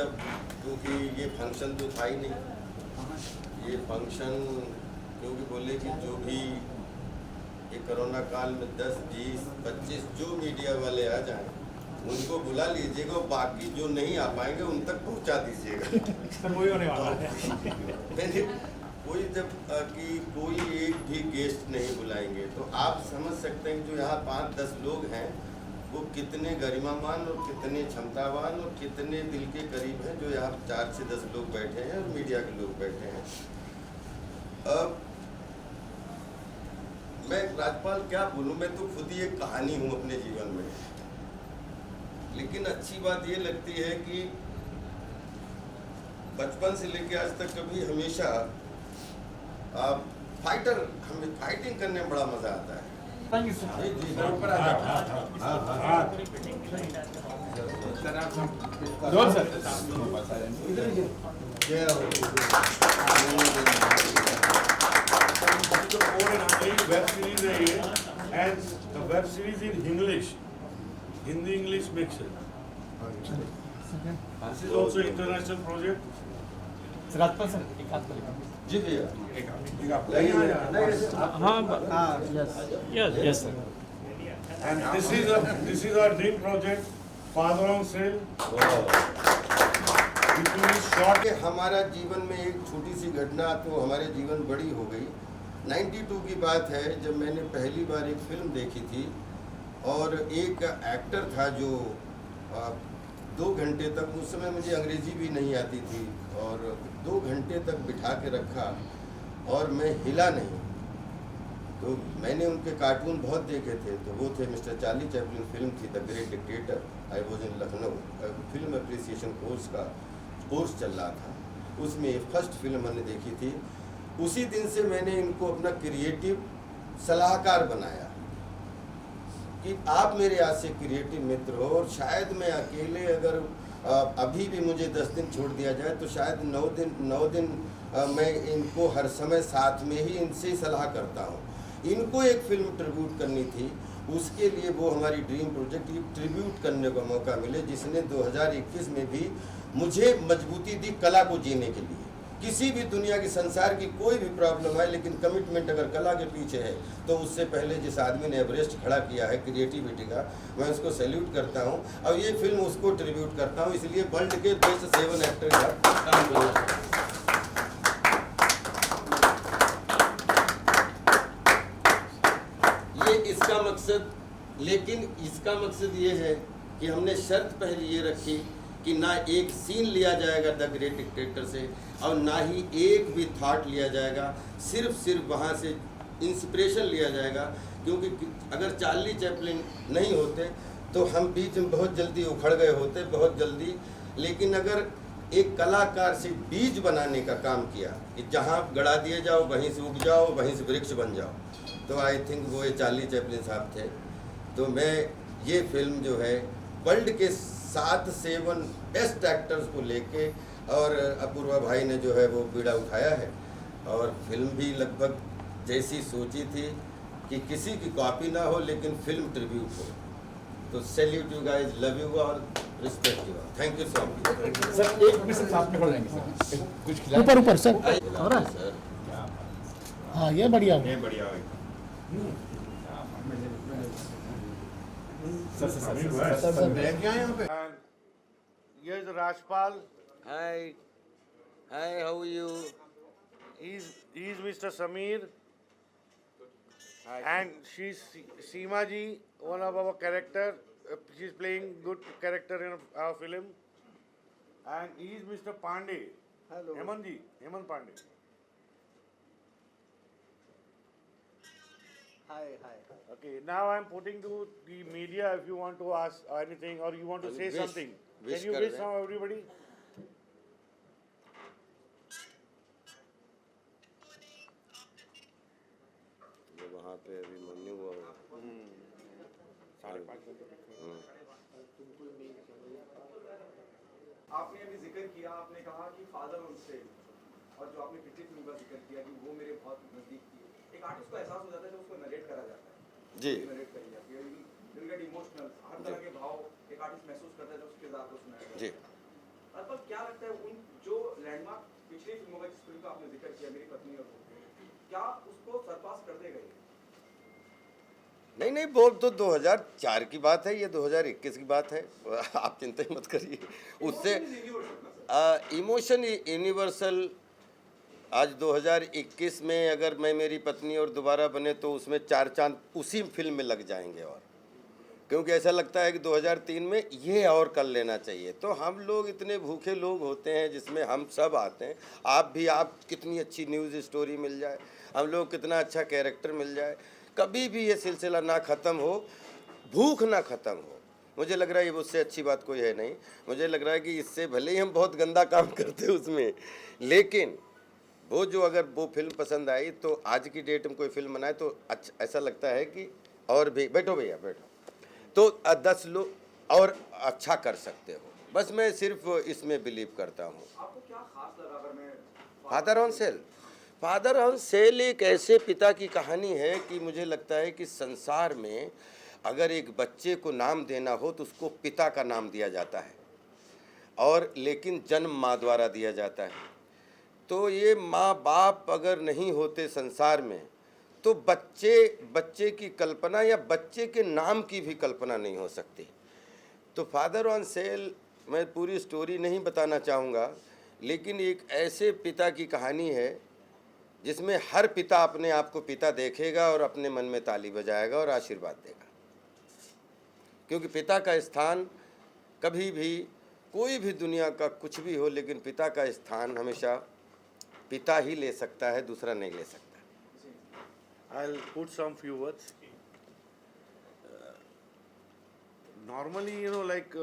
जब क्योंकि ये फंक्शन तो था ही नहीं, ये फंक्शन क्योंकि बोले कि जो भी ये कोरोना काल में 10, 20, 25 जो मीडिया वाले आ जाएं उनको बुला लीजिएगा, बाकी जो नहीं आ पाएंगे उन तक पहुंचा दीजिएगा। सर वही होने वाला है। मैंने कोई जब कि कोई एक भी गेस्ट नहीं बुलाएंगे तो आप समझ सकते हैं जो यहाँ 5-10 लोग हैं वो कितने गरिमामान और कितने क्षमतावान और कितने दिल के करीब हैं, जो यहाँ 4 से 10 लोग बैठे हैं और मीडिया के लोग बैठे हैं। अब मैं राज्यपाल क्या बोलूँ, मैं तो खुद ही एक कहानी हूँ अपने जीवन में। लेकिन अच्छी बात ये लगती है कि बचपन से लेके आज तक कभी हमेशा फाइटर, हमें फाइटिंग करने में बड़ा मजा आता है। Thank you sir. जी जी ऊपर आ जाओ। Role sir. वेब सीरीज है ये, and the web series in English, Hindi English mixture. This is also international project. Sir Rajpal sir एक हाथ पर जी भैया yes sir. And this is our dream project, Father on Sale. It will be shot. कि हमारा जीवन में एक छोटी सी घटना तो हमारे जीवन बड़ी हो गई। 92 की बात है जब मैंने पहली बार एक फिल्म देखी थी और एक एक्टर था जो 2 घंटे तक, उस समय मुझे अंग्रेजी भी नहीं आती थी, और 2 घंटे तक बिठा के रखा और मैं हिला नहीं। तो मैंने उनके कार्टून बहुत देखे थे, तो वो थे मिस्टर चार्ली चैपलिन, फिल्म थी the great dictator. I was in Lucknow, film appreciation course का कोर्स चल रहा था, उसमें फर्स्ट फिल्म मैंने देखी थी। उसी दिन से मैंने इनको अपना क्रिएटिव सलाहकार बनाया कि आप मेरे आज से क्रिएटिव मित्र हो, और शायद मैं अकेले अगर अभी भी मुझे 10 दिन छोड़ दिया जाए तो शायद 9 दिन मैं इनको हर समय साथ में ही इनसे सलाह करता हूँ। इनको एक फिल्म ट्रिब्यूट करनी थी, उसके लिए वो हमारी ड्रीम प्रोजेक्ट ये ट्रिब्यूट करने का मौका मिले, जिसने 2021 में भी मुझे मजबूती दी कला को जीने के लिए। किसी भी दुनिया की संसार की कोई भी प्रॉब्लम है, लेकिन कमिटमेंट अगर कला के पीछे है तो उससे पहले जिस आदमी ने एवरेस्ट खड़ा किया है क्रिएटिविटी का, मैं उसको सैल्यूट करता हूं, और ये फिल्म उसको ट्रिब्यूट करता हूं। इसलिए वर्ल्ड के बेस्ट 7 एक्टर का काम करना। ये इसका मकसद, लेकिन इसका मकसद ये है कि हमने शर्त पहले ये रखी कि ना एक सीन लिया जाएगा द ग्रेट डिक्टेटर से, और ना ही एक भी थॉट लिया जाएगा, सिर्फ वहाँ से इंस्पिरेशन लिया जाएगा। क्योंकि अगर चार्ली चैपलिन नहीं होते तो हम बीच में बहुत जल्दी उखड़ गए होते, बहुत जल्दी। लेकिन अगर एक कलाकार से बीज बनाने का काम किया कि जहाँ गड़ा दिए जाओ वहीं से उग जाओ, वहीं से वृक्ष बन जाओ, तो आई थिंक वो ये चार्ली चैपलिन साहब थे। तो मैं ये फिल्म जो है वर्ल्ड के 7 बेस्ट एक्टर्स को लेके, और अपूर्वा भाई ने जो है वो बीड़ा उठाया है, और फिल्म भी लगभग जैसी सोची थी कि किसी की कॉपी ना हो लेकिन फिल्म ट्रिब्यूट हो। तो salute you guys, love you और respect you, thank you so much. Sir एक मिनट साथ में पढ़ लेंगे सर, कुछ खिला ऊपर सर। हो रहा है सर। हाँ ये बढ़िया हो। ये बढ़िया है सर। बैठ गया यहाँ पे। Here is Rajpal. Hi, how are you? He's Mr. Sameer. And she's Seema ji, one of our character. She's playing good character in our film. And he is Mr. Pandey. Hello. Hemant Pandey. Hi. Okay, now I'm putting to the media if you want to ask anything or you want to say Wish- something. wish Can you kar wish rahe. now everybody? ये वहाँ पे अभी mummy हुआ होगा। आपने अभी जिक्र किया, आपने कहा कि फादर ऑन सेल, और जो आपने पिछली फिल्म का जिक्र किया कि वो मेरे बहुत नजदीक थी। एक आर्टिस्ट को एहसास हो जाता है जब उसको नरेट करा जाता है, जी नरेट करी जाती है, विल गेट इमोशनल, हर तरह के भाव एक आर्टिस्ट महसूस करता है जब उसके किरदार को सुनाया जाता जी। है। राजपाल, क्या लगता है उन जो लैंडमार्क पिछली फिल्मों का, जिस फिल्म का आपने जिक्र किया, मेरी पत्नी और वो, क्या उसको सरपास कर देगा ये? नहीं नहीं, वो तो 2004 की बात है, ये 2021 की बात है। आप चिंता ही मत करिए उससे। Emotion universal. आज 2021 में अगर मैं मेरी पत्नी और दोबारा बने तो उसमें 4 चांद उसी फिल्म में लग जाएंगे। और क्योंकि ऐसा लगता है कि 2003 में ये और कर लेना चाहिए। तो हम लोग इतने भूखे लोग होते हैं जिसमें हम सब आते हैं। आप भी, आप कितनी अच्छी न्यूज़ स्टोरी मिल जाए, हम लोग कितना अच्छा कैरेक्टर मिल जाए, कभी भी ये सिलसिला ना ख़त्म हो, भूख ना ख़त्म हो। मुझे लग रहा है ये उससे अच्छी बात कोई है नहीं। मुझे लग रहा है कि इससे भले ही हम बहुत गंदा काम करते हैं उसमें, लेकिन वो जो अगर वो फिल्म पसंद आई तो आज की डेट में कोई फिल्म बनाए तो अच्छा, ऐसा लगता है कि और भी बैठो भैया बैठो, तो 10 लोग और अच्छा कर सकते हो। बस मैं सिर्फ इसमें बिलीव करता हूँ। आपको क्या खास लगा? अगर मैं father on cell, father on cell एक ऐसे पिता की कहानी है कि मुझे लगता है कि संसार में अगर एक बच्चे को नाम देना हो तो उसको पिता का नाम दिया जाता है, और लेकिन जन्म माँ द्वारा दिया जाता है। तो ये माँ बाप अगर नहीं होते संसार में तो बच्चे की कल्पना या बच्चे के नाम की भी कल्पना नहीं हो सकती। तो फादर ऑन सेल, मैं पूरी स्टोरी नहीं बताना चाहूँगा, लेकिन एक ऐसे पिता की कहानी है जिसमें हर पिता अपने आप को पिता देखेगा और अपने मन में ताली बजाएगा और आशीर्वाद देगा। क्योंकि पिता का स्थान कभी भी, कोई भी दुनिया का कुछ भी हो, लेकिन पिता का स्थान हमेशा पिता ही ले सकता है, दूसरा नहीं ले सकता। I'll put some few words. Normally, you know, like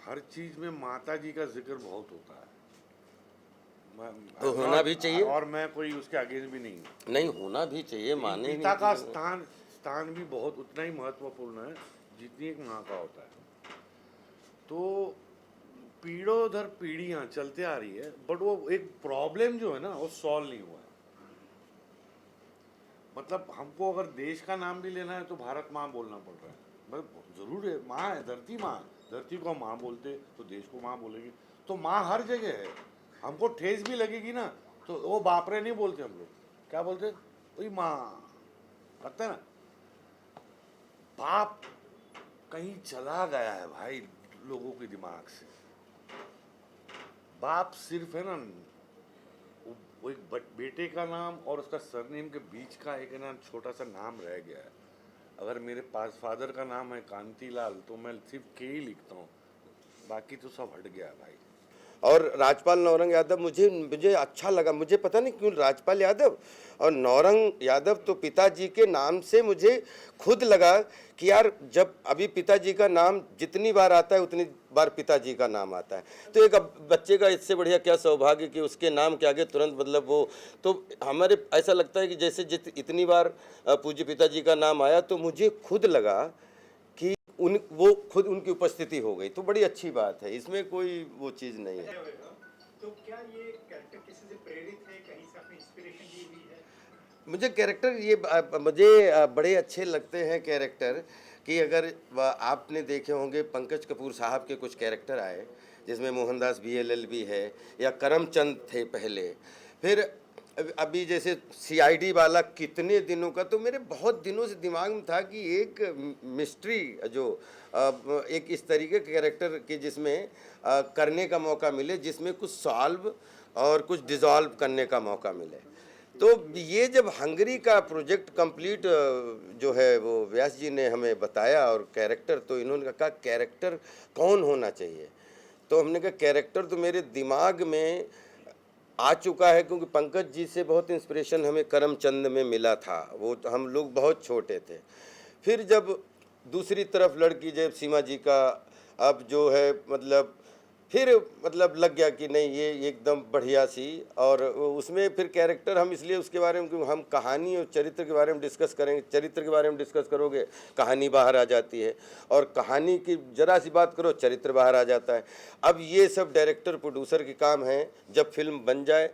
हर चीज में माता जी का जिक्र बहुत होता है। तो होना भी चाहिए, और मैं कोई उसके अगेंस्ट भी नहीं हूँ। नहीं होना भी चाहिए, माने नहीं। पिता का स्थान भी बहुत उतना ही महत्वपूर्ण है जितनी एक माँ का होता है। तो पीढ़ों दर पीढ़ियाँ चलते आ रही है, बट वो एक प्रॉब्लम जो है ना वो सॉल्व नहीं हुआ है। मतलब हमको अगर देश का नाम भी लेना है तो भारत माँ बोलना पड़ रहा है। मतलब जरूर है, माँ है, धरती माँ है, धरती को माँ बोलते तो देश को माँ बोलेगी। तो माँ हर जगह है। हमको ठेस भी लगेगी ना तो वो बाप रे नहीं बोलते, हम लोग क्या बोलते, वही माँ लगता है ना। बाप कहीं चला गया है भाई लोगों के दिमाग से। बाप सिर्फ है ना वो एक बेटे का नाम और उसका सरनेम के बीच का एक ना छोटा सा नाम रह गया है। अगर मेरे पास फादर का नाम है कांतीलाल तो मैं सिर्फ के ही लिखता हूँ, बाकी तो सब हट गया भाई। और राजपाल नौरंग यादव मुझे अच्छा लगा। मुझे पता नहीं क्यों राजपाल यादव और नौरंग यादव तो पिताजी के नाम से मुझे खुद लगा कि यार जब अभी पिताजी का नाम जितनी बार आता है उतनी बार पिताजी का नाम आता है। तो एक बच्चे का इससे बढ़िया क्या सौभाग्य कि उसके नाम के आगे तुरंत मतलब वो, तो हमारे ऐसा लगता है कि जैसे इतनी बार पूज्य पिताजी का नाम आया तो मुझे खुद लगा कि वो खुद उनकी उपस्थिति हो गई। तो बड़ी अच्छी बात है, इसमें कोई वो चीज़ नहीं है। तो क्या ये कैरेक्टर किसी से प्रेरित है, कहीं से आपने इंस्पिरेशन ली हुई है? मुझे कैरेक्टर ये मुझे बड़े अच्छे लगते हैं कैरेक्टर कि अगर आपने देखे होंगे पंकज कपूर साहब के कुछ कैरेक्टर आए जिसमें मोहनदास VLLB है या करमचंद थे पहले, फिर अभी जैसे CID वाला कितने दिनों का, तो मेरे बहुत दिनों से दिमाग में था कि एक मिस्ट्री जो एक इस तरीके के कैरेक्टर के जिसमें करने का मौका मिले, जिसमें कुछ सॉल्व और कुछ डिसॉल्व करने का मौका मिले। तो ये जब हंगरी का प्रोजेक्ट कंप्लीट जो है वो व्यास जी ने हमें बताया और कैरेक्टर, तो इन्होंने कहा कैरेक्टर कौन होना चाहिए। तो हमने कहा कैरेक्टर तो मेरे दिमाग में आ चुका है, क्योंकि पंकज जी से बहुत इंस्पिरेशन हमें करमचंद में मिला था। वो हम लोग बहुत छोटे थे। फिर जब दूसरी तरफ लड़की जब सीमा जी का अब जो है मतलब लग गया कि नहीं ये एकदम बढ़िया सी, और उसमें फिर कैरेक्टर हम इसलिए उसके बारे में, क्योंकि हम कहानी और चरित्र के बारे में डिस्कस करेंगे, चरित्र के बारे में डिस्कस करोगे कहानी बाहर आ जाती है, और कहानी की जरा सी बात करो चरित्र बाहर आ जाता है। अब ये सब डायरेक्टर प्रोड्यूसर के काम है, जब फिल्म बन जाए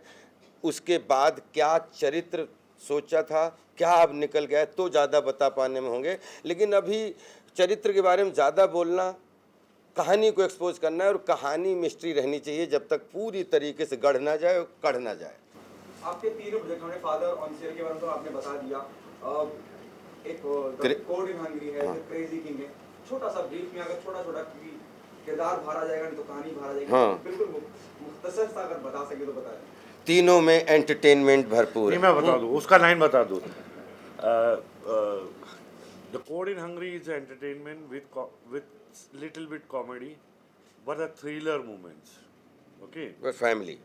उसके बाद क्या चरित्र सोचा था, क्या अब निकल गया तो ज़्यादा बता पाने में होंगे। लेकिन अभी चरित्र के बारे में ज़्यादा बोलना कहानी को एक्सपोज करना है और कहानी मिस्ट्री रहनी चाहिए जब तक पूरी तरीके से गढ़ ना जाए और कढ़ ना जाए। आपके तीनों प्रोजेक्ट हमने फादर ऑन सेल के बारे में तो आपने बता दिया, एक कोड इन हंगरी है, क्रेजी किंग है। छोटा सा ब्रीफ में अगर छोटा छोटा किरदार भरा जाएगा नहीं तो कहानी भरा जाएगी, हाँ। बिल्कुल मुख्तसर सा अगर बता सके तो बताएं। तीनों में एंटरटेनमेंट भरपूर नहीं है। मैं बता दूँ, उसका लाइन बता दूँ। The code in Hungary is entertainment with little bit comedy but the thriller moments, okay. वो फैमिली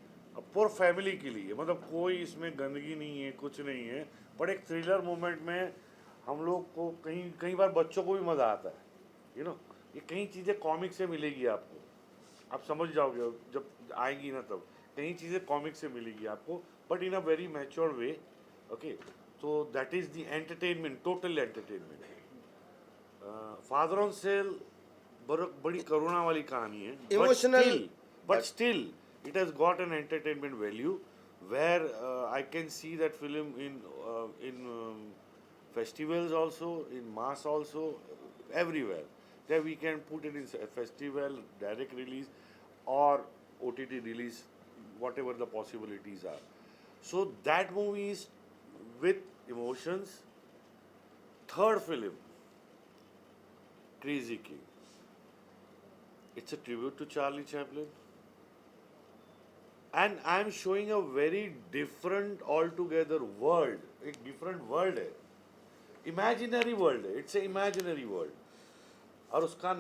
पूरा फैमिली के लिए, मतलब कोई इसमें गंदगी नहीं है, कुछ नहीं है, बट एक थ्रिलर मोमेंट में हम लोग को कई बार बच्चों को भी मज़ा आता है, यू नो। ये कई चीज़ें कॉमिक से मिलेगी आपको, आप समझ जाओगे जब आएंगी ना, तब कई चीज़ें कॉमिक से मिलेगी आपको, but in a very mature way, okay. तो that is the entertainment, total entertainment. Father on sale बड़ी करुणा वाली कहानी है, Emotional, but still it has got an entertainment value where I can see that film in festivals also, in mass also, everywhere. There we can put it in a festival, direct release or OTT release, whatever the possibilities are. So that movie is with emotions. Third film, Crazy King. It's a tribute to Charlie Chaplin. And I'm showing a very different altogether world. एक different world है. Imaginary world है. It's an imaginary world. और उसका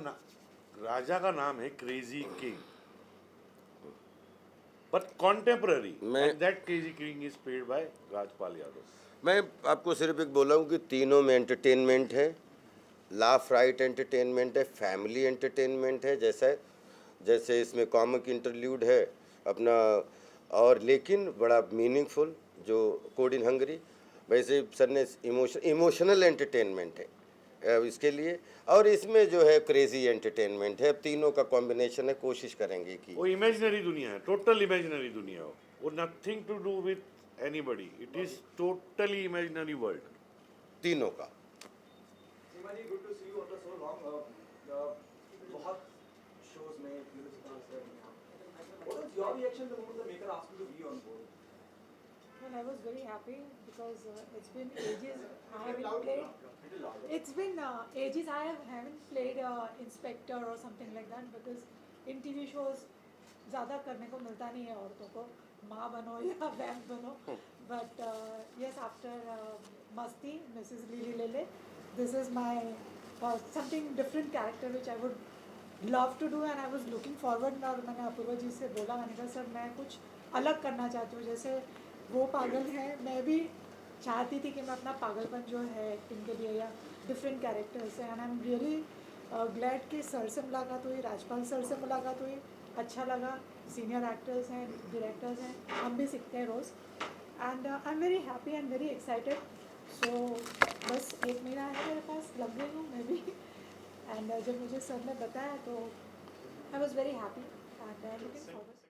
राजा का नाम है Crazy King. But contemporary. And that Crazy King is played by Rajpal Yadav. मैं आपको सिर्फ एक बोला हूँ कि तीनों में एंटरटेनमेंट है, लाफ राइट एंटरटेनमेंट है, फैमिली एंटरटेनमेंट है, जैसे इसमें कॉमिक इंटरल्यूड है अपना, और लेकिन बड़ा मीनिंगफुल जो कोड इन हंगरी, वैसे सर ने इमोशनल एंटरटेनमेंट है इसके लिए, और इसमें जो है क्रेजी एंटरटेनमेंट है। अब तीनों का कॉम्बिनेशन है, कोशिश करेंगे कि वो इमेजिनरी दुनिया है, टोटल इमेजिनरी दुनिया हो, वो nothing to do with anybody, it is totally imaginary world तीनों का। Seema ji, good to see you after so long. बहुत शोज में फिल्म्स का असर है। What was your reaction the moment the maker asked you to be on board? Well, I was very happy because it's been ages I haven't played. It's been ages I haven't played inspector or something like that, because in TV shows ज़्यादा करने को मिलता नहीं है औरतों को, माँ बनो या वैम्प बनो. But yes, after Masti, Mrs. Lily Lele, this is my something different character which I would love to do and I was looking forward. और मैंने अपूर्वा जी से बोला, मैंने कहा सर मैं कुछ अलग करना चाहती हूँ, जैसे वो पागल है, मैं भी चाहती थी कि मैं अपना पागलपन जो है एक्टिंग के लिए या डिफरेंट कैरेक्टर्स है, and I am really glad कि सर से मुलाकात हुई, राजपाल सर से मुलाकात हुई, अच्छा लगा, सीनियर एक्टर्स हैं, डायरेक्टर्स हैं, हम भी सीखते हैं रोज़, and I am very happy and very excited. So बस 1 महीना है मेरे पास, लग गई हूँ मैं भी, एंड जब मुझे सर ने बताया तो I was very happy and looking forward.